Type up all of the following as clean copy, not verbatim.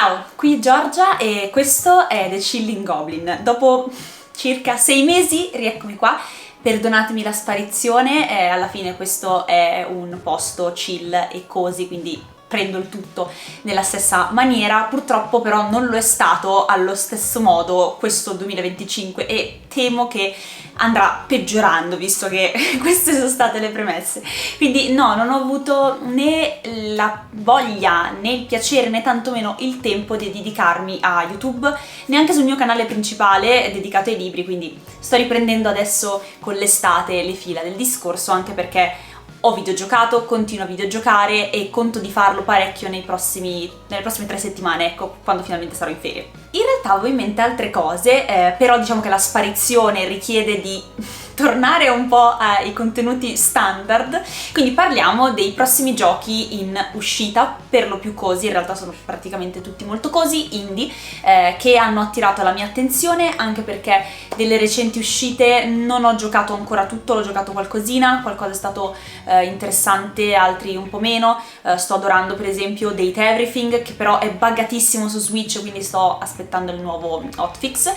Ciao, qui Giorgia e questo è The Chilling Goblin. Dopo circa 6 mesi rieccomi qua. Perdonatemi la sparizione, alla fine questo è un posto chill e cozy, quindi prendo il tutto nella stessa maniera. Purtroppo però non lo è stato allo stesso modo questo 2025 e temo che andrà peggiorando, visto che queste sono state le premesse. Quindi no, non ho avuto né la voglia, né il piacere, né tantomeno il tempo di dedicarmi a YouTube, neanche sul mio canale principale dedicato ai libri, quindi sto riprendendo adesso con l'estate le fila del discorso, anche perché ho videogiocato, continuo a videogiocare e conto di farlo parecchio nelle prossime 3 settimane, ecco, quando finalmente sarò in ferie. In realtà avevo in mente altre cose, però diciamo che la sparizione richiede di tornare un po' ai contenuti standard, quindi parliamo dei prossimi giochi in uscita, per lo più cozy, in realtà sono praticamente tutti molto cozy, indie, che hanno attirato la mia attenzione, anche perché delle recenti uscite non ho giocato ancora tutto, l'ho giocato qualcosina, qualcosa è stato interessante, altri un po' meno. Sto adorando per esempio Date Everything, che però è buggatissimo su Switch, quindi sto aspettando il nuovo hotfix.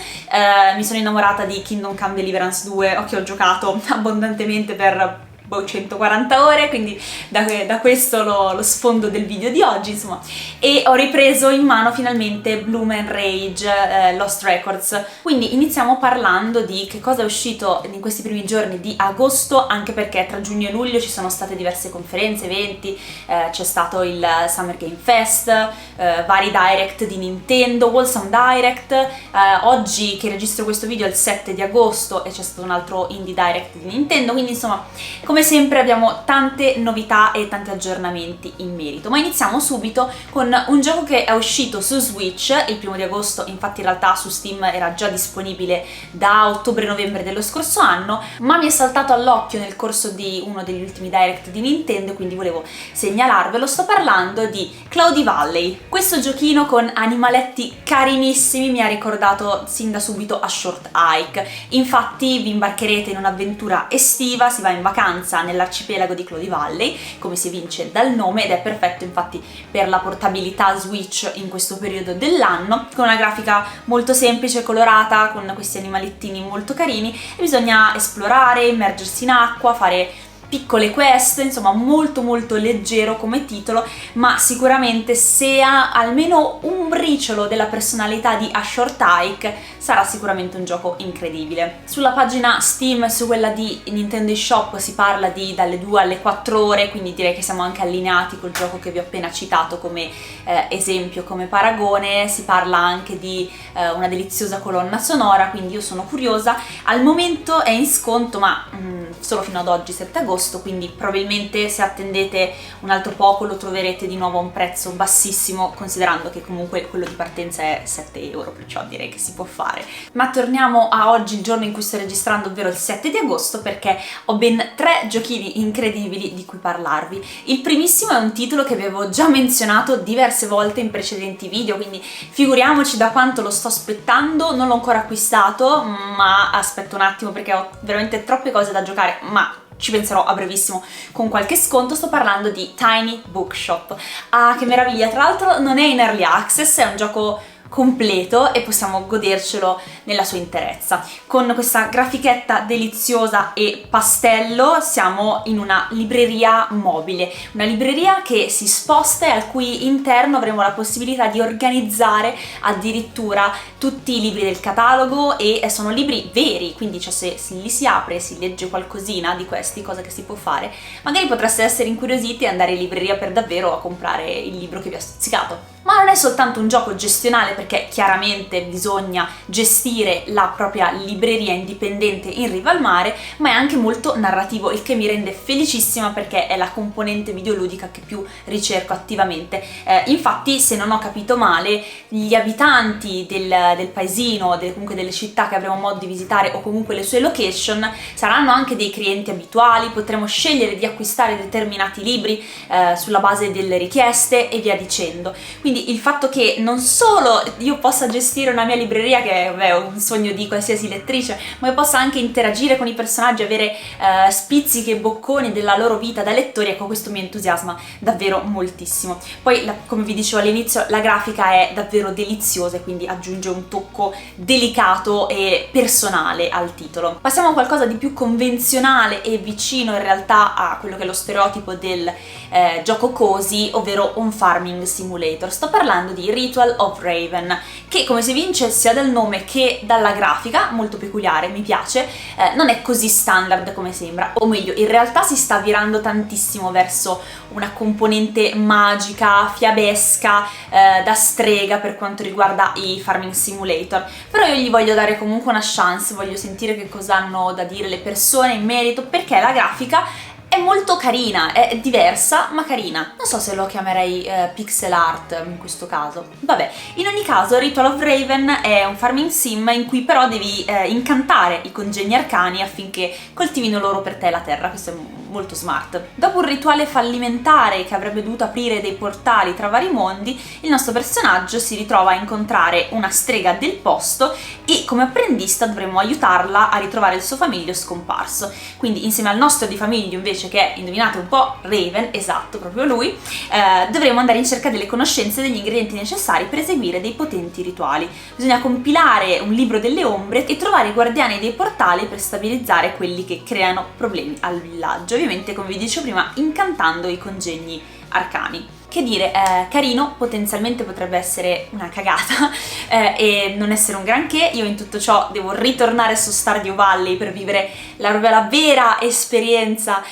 Mi sono innamorata di Kingdom Come Deliverance 2, che ho giocato abbondantemente per 140 ore, quindi da questo lo sfondo del video di oggi, insomma. E ho ripreso in mano finalmente Bloom and Rage Lost Records. Quindi iniziamo parlando di che cosa è uscito in questi primi giorni di agosto, anche perché tra giugno e luglio ci sono state diverse conferenze, eventi, c'è stato il Summer Game Fest, vari direct di Nintendo, Wholesome Direct, oggi che registro questo video è il 7 di agosto e c'è stato un altro Indie Direct di Nintendo, quindi insomma come sempre abbiamo tante novità e tanti aggiornamenti in merito, ma iniziamo subito con un gioco che è uscito su Switch il 1 di agosto, infatti in realtà su Steam era già disponibile da ottobre-novembre dello scorso anno, ma mi è saltato all'occhio nel corso di uno degli ultimi direct di Nintendo, quindi volevo segnalarvelo. Sto parlando di Cloudy Valley. Questo giochino con animaletti carinissimi mi ha ricordato sin da subito a Short Hike, infatti vi imbarcherete in un'avventura estiva, si va in vacanza nell'arcipelago di Cloudy Valley, come si evince dal nome, ed è perfetto infatti per la portabilità Switch in questo periodo dell'anno, con una grafica molto semplice, colorata, con questi animalettini molto carini, e bisogna esplorare, immergersi in acqua, fare piccole quest, insomma molto molto leggero come titolo, ma sicuramente se ha almeno un briciolo della personalità di A Short Hike sarà sicuramente un gioco incredibile. Sulla pagina Steam, su quella di Nintendo eShop, si parla di dalle 2 alle 4 ore, quindi direi che siamo anche allineati col gioco che vi ho appena citato come esempio, come paragone. Si parla anche di una deliziosa colonna sonora, quindi io sono curiosa. Al momento è in sconto, ma solo fino ad oggi, 7 agosto, quindi probabilmente se attendete un altro poco lo troverete di nuovo a un prezzo bassissimo, considerando che comunque quello di partenza è 7 euro, perciò direi che si può fare. Ma torniamo a oggi, il giorno in cui sto registrando, ovvero il 7 di agosto, perché ho ben 3 giochini incredibili di cui parlarvi. Il primissimo è un titolo che avevo già menzionato diverse volte in precedenti video, quindi figuriamoci da quanto lo sto aspettando. Non l'ho ancora acquistato, ma aspetto un attimo perché ho veramente troppe cose da giocare, ma ci penserò a brevissimo con qualche sconto. Sto parlando di Tiny Bookshop. Ah, che meraviglia! Tra l'altro non è in early access, è un gioco completo e possiamo godercelo nella sua interezza. Con questa grafichetta deliziosa e pastello siamo in una libreria mobile, una libreria che si sposta e al cui interno avremo la possibilità di organizzare addirittura tutti i libri del catalogo, e sono libri veri, quindi cioè, se li si apre e si legge qualcosina di questi, cosa che si può fare, magari potreste essere incuriositi e andare in libreria per davvero a comprare il libro che vi ha stuzzicato. Ma non è soltanto un gioco gestionale, perché chiaramente bisogna gestire la propria libreria indipendente in riva al mare, ma è anche molto narrativo, il che mi rende felicissima perché è la componente videoludica che più ricerco attivamente. Infatti, se non ho capito male, gli abitanti del paesino, comunque delle città che avremo modo di visitare, o comunque le sue location, saranno anche dei clienti abituali, potremo scegliere di acquistare determinati libri sulla base delle richieste e via dicendo. Quindi Quindi il fatto che non solo io possa gestire una mia libreria, che è un sogno di qualsiasi lettrice, ma io possa anche interagire con i personaggi, avere spizzichi e bocconi della loro vita da lettori, ecco, questo mi entusiasma davvero moltissimo. Poi, come vi dicevo all'inizio, la grafica è davvero deliziosa e quindi aggiunge un tocco delicato e personale al titolo. Passiamo a qualcosa di più convenzionale e vicino in realtà a quello che è lo stereotipo del gioco cozy, ovvero un farming simulator. Sto parlando di Ritual of Raven, che, come si evince sia dal nome che dalla grafica, molto peculiare, mi piace, non è così standard come sembra, o meglio, in realtà si sta virando tantissimo verso una componente magica, fiabesca, da strega per quanto riguarda i farming simulator, però io gli voglio dare comunque una chance, voglio sentire che cosa hanno da dire le persone in merito, perché la grafica è molto carina, è diversa ma carina. Non so se lo chiamerei pixel art in questo caso. Vabbè, in ogni caso Ritual of Raven è un farming sim in cui però devi incantare i congegni arcani affinché coltivino loro per te la terra. Questo è molto smart. Dopo un rituale fallimentare che avrebbe dovuto aprire dei portali tra vari mondi, il nostro personaggio si ritrova a incontrare una strega del posto e come apprendista dovremo aiutarla a ritrovare il suo famiglio scomparso. Quindi insieme al nostro di famiglio invece, che è, indovinate un po', Raven, esatto, proprio lui, dovremo andare in cerca delle conoscenze e degli ingredienti necessari per eseguire dei potenti rituali. Bisogna compilare un libro delle ombre e trovare i guardiani dei portali per stabilizzare quelli che creano problemi al villaggio, ovviamente, come vi dicevo prima, incantando i congegni arcani. Che dire, carino, potenzialmente potrebbe essere una cagata e non essere un granché. Io in tutto ciò devo ritornare su Stardew Valley per vivere la vera esperienza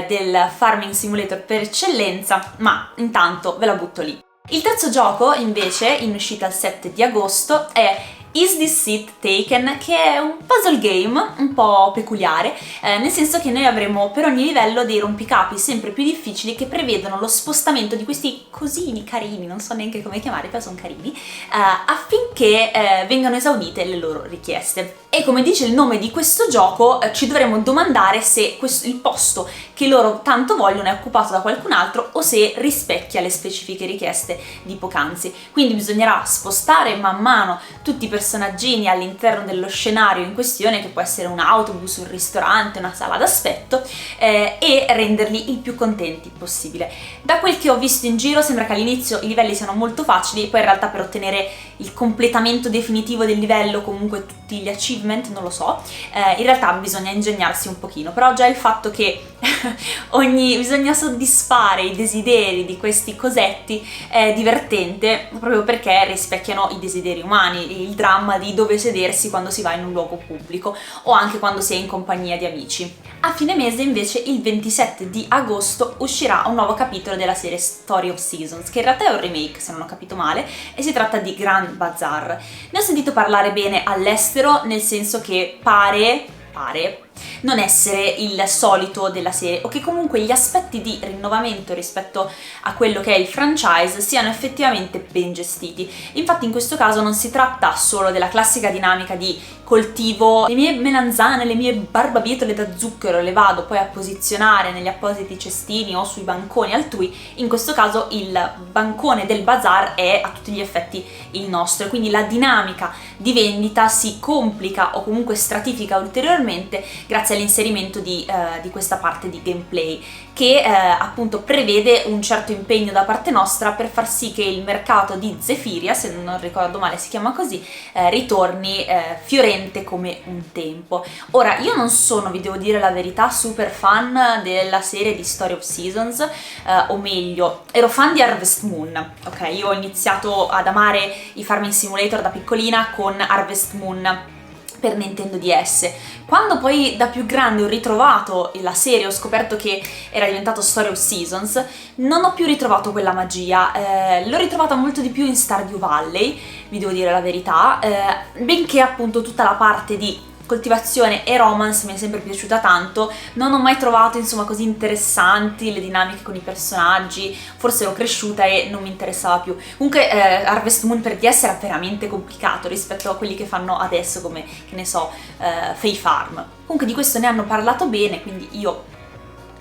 del farming simulator per eccellenza, ma intanto ve la butto lì. Il terzo gioco, invece, in uscita il 7 di agosto, è Is This Seat Taken, che è un puzzle game un po' peculiare, nel senso che noi avremo per ogni livello dei rompicapi sempre più difficili che prevedono lo spostamento di questi cosini carini, non so neanche come chiamare, però sono carini, affinché vengano esaudite le loro richieste. E come dice il nome di questo gioco, ci dovremo domandare se il posto che loro tanto vogliono è occupato da qualcun altro o se rispecchia le specifiche richieste di poc'anzi. Quindi bisognerà spostare man mano tutti i personaggini all'interno dello scenario in questione, che può essere un autobus, un ristorante, una sala d'aspetto, e renderli il più contenti possibile. Da quel che ho visto in giro sembra che all'inizio i livelli siano molto facili, poi in realtà per ottenere il completamento definitivo del livello, comunque tutti gli achievement, non lo so, in realtà bisogna ingegnarsi un pochino, però già il fatto che bisogna soddisfare i desideri di questi cosetti è divertente, proprio perché rispecchiano i desideri umani, il dramma di dove sedersi quando si va in un luogo pubblico o anche quando si è in compagnia di amici. A fine mese invece, il 27 di agosto, uscirà un nuovo capitolo della serie Story of Seasons, che in realtà è un remake se non ho capito male, e si tratta di Grand Bazaar. Ne ho sentito parlare bene all'estero, nel senso che pare non essere il solito della serie, o che comunque gli aspetti di rinnovamento rispetto a quello che è il franchise siano effettivamente ben gestiti. Infatti in questo caso non si tratta solo della classica dinamica di coltivo le mie melanzane, le mie barbabietole da zucchero, le vado poi a posizionare negli appositi cestini o sui banconi altrui. In questo caso il bancone del bazar è a tutti gli effetti il nostro, e quindi la dinamica di vendita si complica o comunque stratifica ulteriormente grazie all'inserimento di questa parte di gameplay, che appunto prevede un certo impegno da parte nostra per far sì che il mercato di Zephyria, se non ricordo male si chiama così, ritorni fiorente come un tempo. Ora, io non sono, vi devo dire la verità, super fan della serie di Story of Seasons, o meglio, ero fan di Harvest Moon, ok? Io ho iniziato ad amare i farming simulator da piccolina con Harvest Moon per Nintendo DS. Quando poi da più grande ho ritrovato la serie, ho scoperto che era diventato Story of Seasons, non ho più ritrovato quella magia, l'ho ritrovata molto di più in Stardew Valley, vi devo dire la verità, benché appunto tutta la parte di coltivazione e romance mi è sempre piaciuta tanto, non ho mai trovato insomma così interessanti le dinamiche con i personaggi, forse ero cresciuta e non mi interessava più. Comunque Harvest Moon per DS era veramente complicato rispetto a quelli che fanno adesso, come, che ne so, Fae Farm. Comunque di questo ne hanno parlato bene, quindi io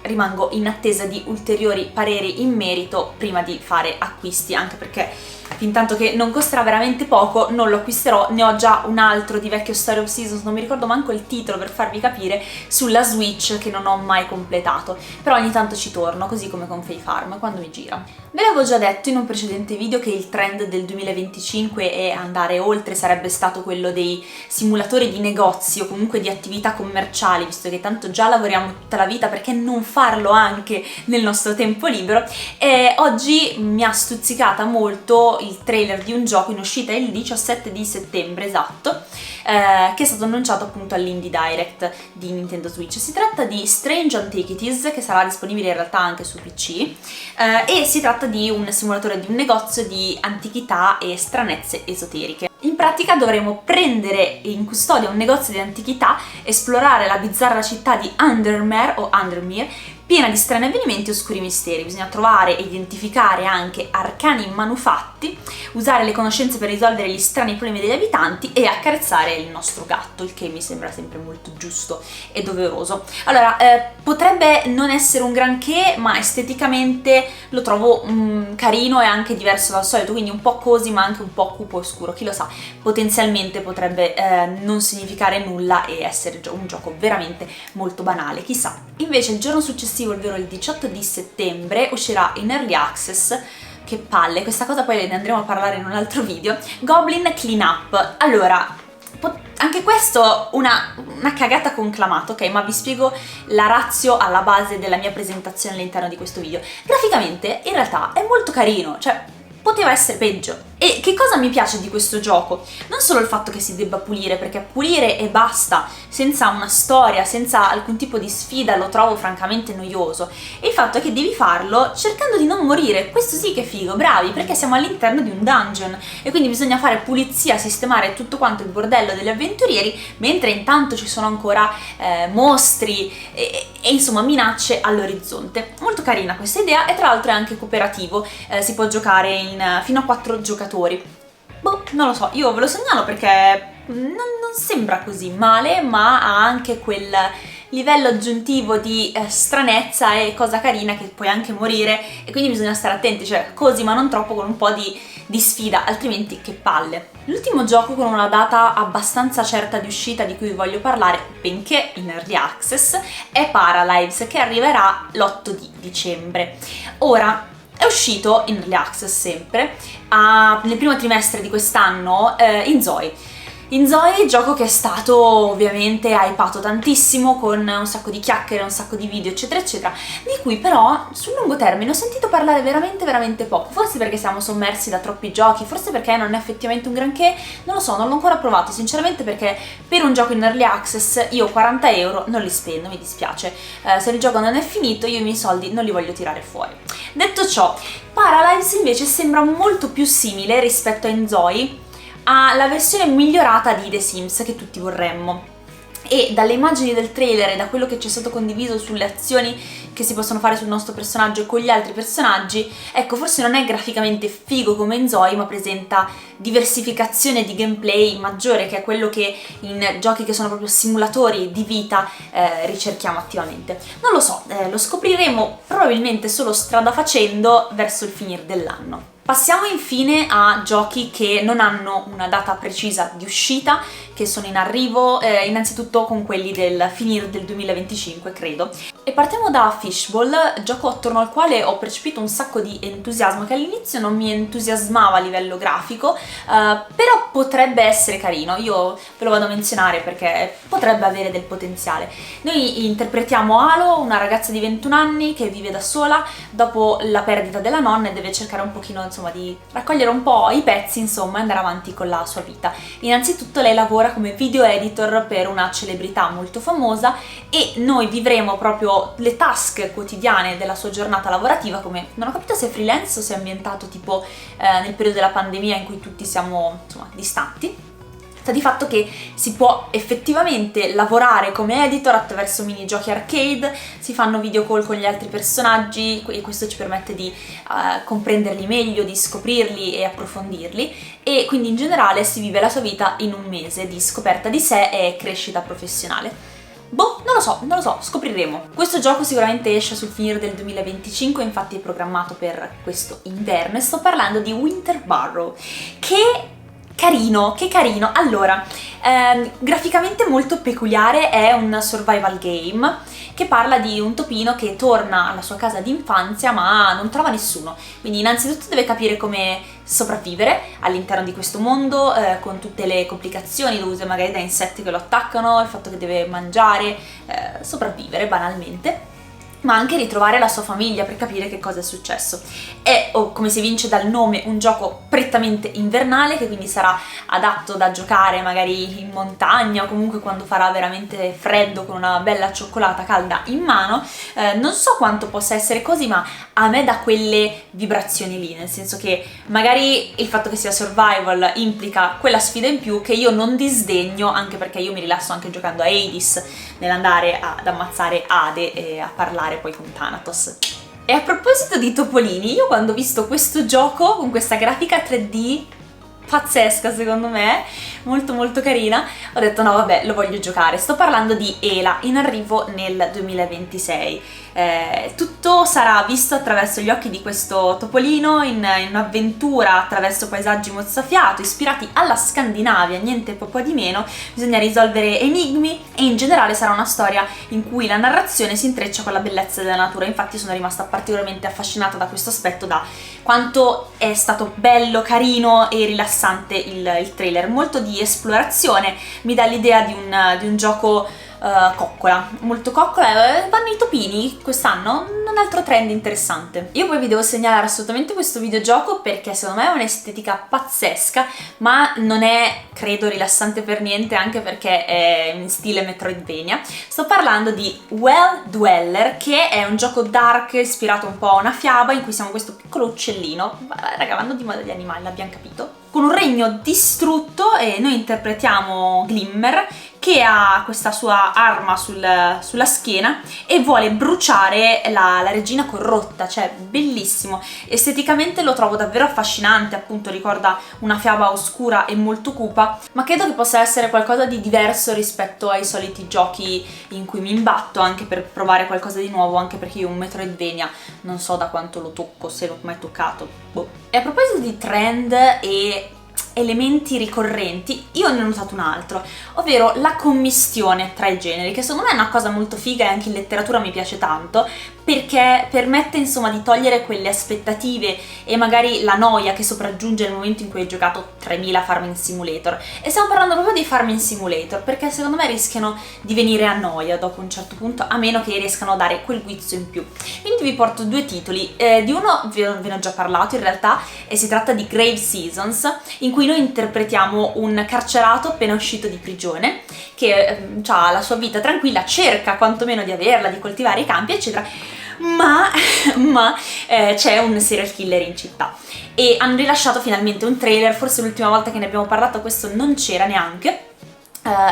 rimango in attesa di ulteriori pareri in merito prima di fare acquisti, anche perché fintanto che non costerà veramente poco non lo acquisterò. Ne ho già un altro di vecchio Story of Seasons, non mi ricordo manco il titolo per farvi capire, sulla Switch, che non ho mai completato, però ogni tanto ci torno, così come con Fae Farm quando mi gira. Ve l'avevo già detto in un precedente video che il trend del 2025 e andare oltre sarebbe stato quello dei simulatori di negozi o comunque di attività commerciali, visto che tanto già lavoriamo tutta la vita, perché non farlo anche nel nostro tempo libero? E oggi mi ha stuzzicata molto il trailer di un gioco in uscita il 17 di settembre, esatto, che è stato annunciato appunto all'Indie Direct di Nintendo Switch. Si tratta di Strange Antiquities, che sarà disponibile in realtà anche su PC, e si tratta di un simulatore di un negozio di antichità e stranezze esoteriche. In pratica dovremo prendere in custodia un negozio di antichità, esplorare la bizzarra città di Undermere o Undermere, piena di strani avvenimenti e oscuri misteri. Bisogna trovare e identificare anche arcani manufatti, usare le conoscenze per risolvere gli strani problemi degli abitanti e accarezzare il nostro gatto, il che mi sembra sempre molto giusto e doveroso. Allora, potrebbe non essere un granché, ma esteticamente lo trovo carino e anche diverso dal solito, quindi un po' così ma anche un po' cupo e oscuro, chi lo sa, potenzialmente potrebbe non significare nulla e essere un gioco veramente molto banale, chissà. Invece il giorno successivo, ovvero il 18 di settembre, uscirà in Early Access, che palle, questa cosa poi ne andremo a parlare in un altro video, Goblin Cleanup. Allora, anche questo una cagata conclamata, ok? Ma vi spiego la ratio alla base della mia presentazione all'interno di questo video. Graficamente, in realtà, è molto carino, cioè poteva essere peggio. E che cosa mi piace di questo gioco? Non solo il fatto che si debba pulire, perché pulire e basta, senza una storia, senza alcun tipo di sfida, lo trovo francamente noioso, e il fatto è che devi farlo cercando di non morire. Questo sì che è figo, bravi, perché siamo all'interno di un dungeon e quindi bisogna fare pulizia, sistemare tutto quanto il bordello degli avventurieri, mentre intanto ci sono ancora mostri e insomma minacce all'orizzonte. Molto carina questa idea, e tra l'altro è anche cooperativo, si può giocare fino a 4 giocatori. Boh, non lo so, io ve lo segnalo perché non sembra così male, ma ha anche quel livello aggiuntivo di stranezza e cosa carina che puoi anche morire, e quindi bisogna stare attenti, cioè così ma non troppo, con un po' di sfida, altrimenti che palle. L'ultimo gioco con una data abbastanza certa di uscita di cui vi voglio parlare, benché in Early Access, è Paralives, che arriverà l'8 di dicembre. Ora, è uscito in Early Access sempre, nel primo trimestre di quest'anno, in Zoe, gioco che è stato ovviamente hypato tantissimo, con un sacco di chiacchiere, un sacco di video eccetera eccetera, di cui però sul lungo termine ho sentito parlare veramente poco, forse perché siamo sommersi da troppi giochi, forse perché non è effettivamente un granché, non lo so, non l'ho ancora provato sinceramente, perché per un gioco in Early Access io 40 euro non li spendo, mi dispiace, se il gioco non è finito io i miei soldi non li voglio tirare fuori. Detto ciò, Paralives invece sembra molto più simile rispetto a Inzoi alla versione migliorata di The Sims che tutti vorremmo. E dalle immagini del trailer e da quello che ci è stato condiviso sulle azioni che si possono fare sul nostro personaggio e con gli altri personaggi, ecco, forse non è graficamente figo come in Zoe, ma presenta diversificazione di gameplay maggiore, che è quello che in giochi che sono proprio simulatori di vita ricerchiamo attivamente. Non lo so, lo scopriremo probabilmente solo strada facendo verso il finire dell'anno. Passiamo infine a giochi che non hanno una data precisa di uscita, che sono in arrivo, innanzitutto con quelli del finire del 2025, credo. E partiamo da Fishbowl, gioco attorno al quale ho percepito un sacco di entusiasmo, che all'inizio non mi entusiasmava a livello grafico, però potrebbe essere carino. Io ve lo vado a menzionare perché potrebbe avere del potenziale. Noi interpretiamo Halo, una ragazza di 21 anni che vive da sola dopo la perdita della nonna e deve cercare un pochino, insomma, di raccogliere un po' i pezzi, insomma, e andare avanti con la sua vita. Innanzitutto lei lavora come video editor per una celebrità molto famosa e noi vivremo proprio le task quotidiane della sua giornata lavorativa, come, non ho capito se è freelance o se è ambientato tipo nel periodo della pandemia in cui tutti siamo, insomma, distanti. Sta di fatto che si può effettivamente lavorare come editor attraverso minigiochi arcade, si fanno video call con gli altri personaggi e questo ci permette di comprenderli meglio, di scoprirli e approfondirli, e quindi in generale si vive la sua vita in un mese di scoperta di sé e crescita professionale. Boh, non lo so, scopriremo. Questo gioco sicuramente esce sul finire del 2025, infatti è programmato per questo inverno, e sto parlando di Winter Burrow, che carino, che carino. Allora, graficamente molto peculiare, è un survival game che parla di un topino che torna alla sua casa d'infanzia ma non trova nessuno, quindi innanzitutto deve capire come sopravvivere all'interno di questo mondo, con tutte le complicazioni dovute magari da insetti che lo attaccano, il fatto che deve mangiare, sopravvivere banalmente, ma anche ritrovare la sua famiglia per capire che cosa è successo. È, come si evince dal nome, un gioco prettamente invernale, che quindi sarà adatto da giocare magari in montagna o comunque quando farà veramente freddo con una bella cioccolata calda in mano. Non so quanto possa essere così, ma a me dà quelle vibrazioni lì, nel senso che magari il fatto che sia survival implica quella sfida in più che io non disdegno, anche perché io mi rilasso anche giocando a Hades, nell'andare ad ammazzare Ade e a parlare poi con Thanatos. E a proposito di topolini, io quando ho visto questo gioco con questa grafica 3D pazzesca secondo me, molto molto carina, ho detto no vabbè, lo voglio giocare. Sto parlando di Ela, in arrivo nel 2026. Tutto sarà visto attraverso gli occhi di questo topolino in un'avventura attraverso paesaggi mozzafiato ispirati alla Scandinavia, niente po' di meno. Bisogna risolvere enigmi e in generale sarà una storia in cui la narrazione si intreccia con la bellezza della natura. Infatti sono rimasta particolarmente affascinata da questo aspetto, da quanto è stato bello, carino e rilassante il trailer. Molto di esplorazione, mi dà l'idea di un gioco coccola, molto coccola. Vanno i topini quest'anno, un altro trend interessante. Io poi vi devo segnalare assolutamente questo videogioco perché secondo me è un'estetica pazzesca, ma non è, credo, rilassante per niente, anche perché è in stile Metroidvania. Sto parlando di Well Dweller, che è un gioco dark ispirato un po' a una fiaba in cui siamo questo piccolo uccellino, raga, vanno di moda gli animali, l'abbiamo capito, con un regno distrutto, e noi interpretiamo Glimmer, che ha questa sua arma sulla schiena e vuole bruciare la regina corrotta. Cioè, bellissimo. Esteticamente lo trovo davvero affascinante, appunto ricorda una fiaba oscura e molto cupa, ma credo che possa essere qualcosa di diverso rispetto ai soliti giochi in cui mi imbatto, anche per provare qualcosa di nuovo, anche perché io un Metroidvania non so da quanto lo tocco, se l'ho mai toccato, boh. E a proposito di trend e elementi ricorrenti, io ne ho notato un altro, ovvero la commistione tra i generi, che secondo me è una cosa molto figa e anche in letteratura mi piace tanto, perché permette insomma di togliere quelle aspettative e magari la noia che sopraggiunge nel momento in cui hai giocato 3000 Farming Simulator. E stiamo parlando proprio di Farming Simulator, perché secondo me rischiano di venire a noia dopo un certo punto, a meno che riescano a dare quel guizzo in più. Quindi vi porto due titoli, di uno ve ne ho già parlato in realtà, e si tratta di Grave Seasons, in cui noi interpretiamo un carcerato appena uscito di prigione, che ha la sua vita tranquilla, cerca quantomeno di averla, di coltivare i campi eccetera, ma c'è un serial killer in città e hanno rilasciato finalmente un trailer. Forse l'ultima volta che ne abbiamo parlato questo non c'era neanche.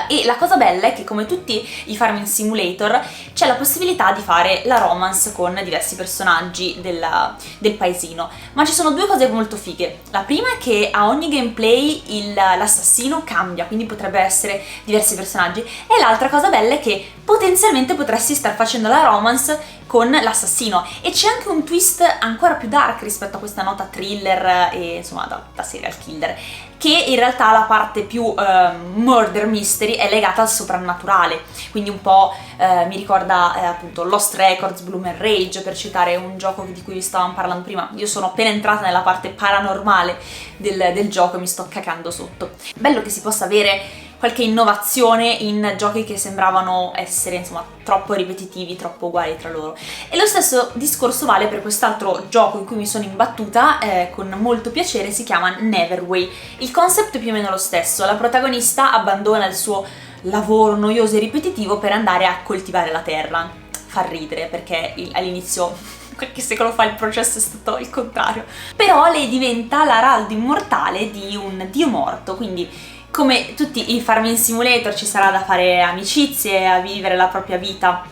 E la cosa bella è che, come tutti i Farming Simulator, c'è la possibilità di fare la romance con diversi personaggi del paesino, ma ci sono due cose molto fighe. La prima è che a ogni gameplay l'assassino cambia, quindi potrebbe essere diversi personaggi, e l'altra cosa bella è che potenzialmente potresti star facendo la romance con l'assassino, e c'è anche un twist ancora più dark rispetto a questa nota thriller e insomma da serial killer, che in realtà la parte più murder mystery è legata al soprannaturale, quindi un po' mi ricorda appunto Lost Records, Bloom and Rage, per citare un gioco di cui stavamo parlando prima. Io sono appena entrata nella parte paranormale del gioco e mi sto cacando sotto. Bello che si possa avere qualche innovazione in giochi che sembravano essere insomma troppo ripetitivi, troppo uguali tra loro. E lo stesso discorso vale per quest'altro gioco in cui mi sono imbattuta con molto piacere, si chiama Neverway. Il concept è più o meno lo stesso: la protagonista abbandona il suo lavoro noioso e ripetitivo per andare a coltivare la terra. Fa ridere perché all'inizio, qualche secolo fa, il processo è stato il contrario, però lei diventa l'araldo immortale di un dio morto, quindi come tutti i Farming Simulator ci sarà da fare amicizie, a vivere la propria vita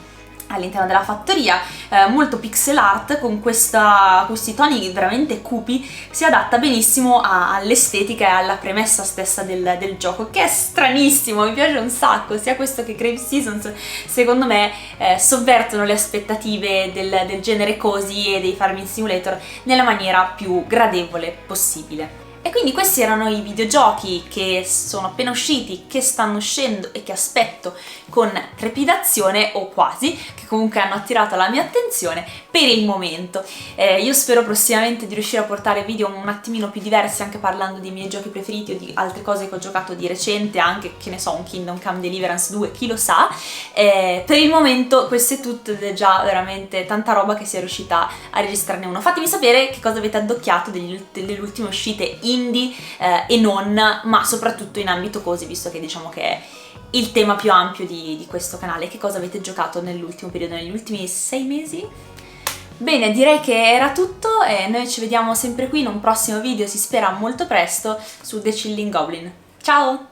all'interno della fattoria, molto pixel art con questi toni veramente cupi. Si adatta benissimo all'estetica e alla premessa stessa del gioco, che è stranissimo, mi piace un sacco. Sia questo che Grave Seasons secondo me sovvertono le aspettative del genere cozy e dei Farming Simulator nella maniera più gradevole possibile. E quindi questi erano i videogiochi che sono appena usciti, che stanno uscendo e che aspetto con trepidazione, o quasi, che comunque hanno attirato la mia attenzione per il momento. Io spero prossimamente di riuscire a portare video un attimino più diversi, anche parlando dei miei giochi preferiti o di altre cose che ho giocato di recente, anche, che ne so, un Kingdom Come Deliverance 2, chi lo sa. Per il momento questo è tutto ed è già veramente tanta roba che sia riuscita a registrarne uno. Fatemi sapere che cosa avete addocchiato delle ultime uscite indie e non, ma soprattutto in ambito cozy, visto che diciamo che è il tema più ampio di questo canale. Che cosa avete giocato nell'ultimo periodo, negli ultimi 6 mesi? Bene, direi che era tutto e noi ci vediamo sempre qui in un prossimo video, si spera molto presto, su The Chilling Goblin. Ciao!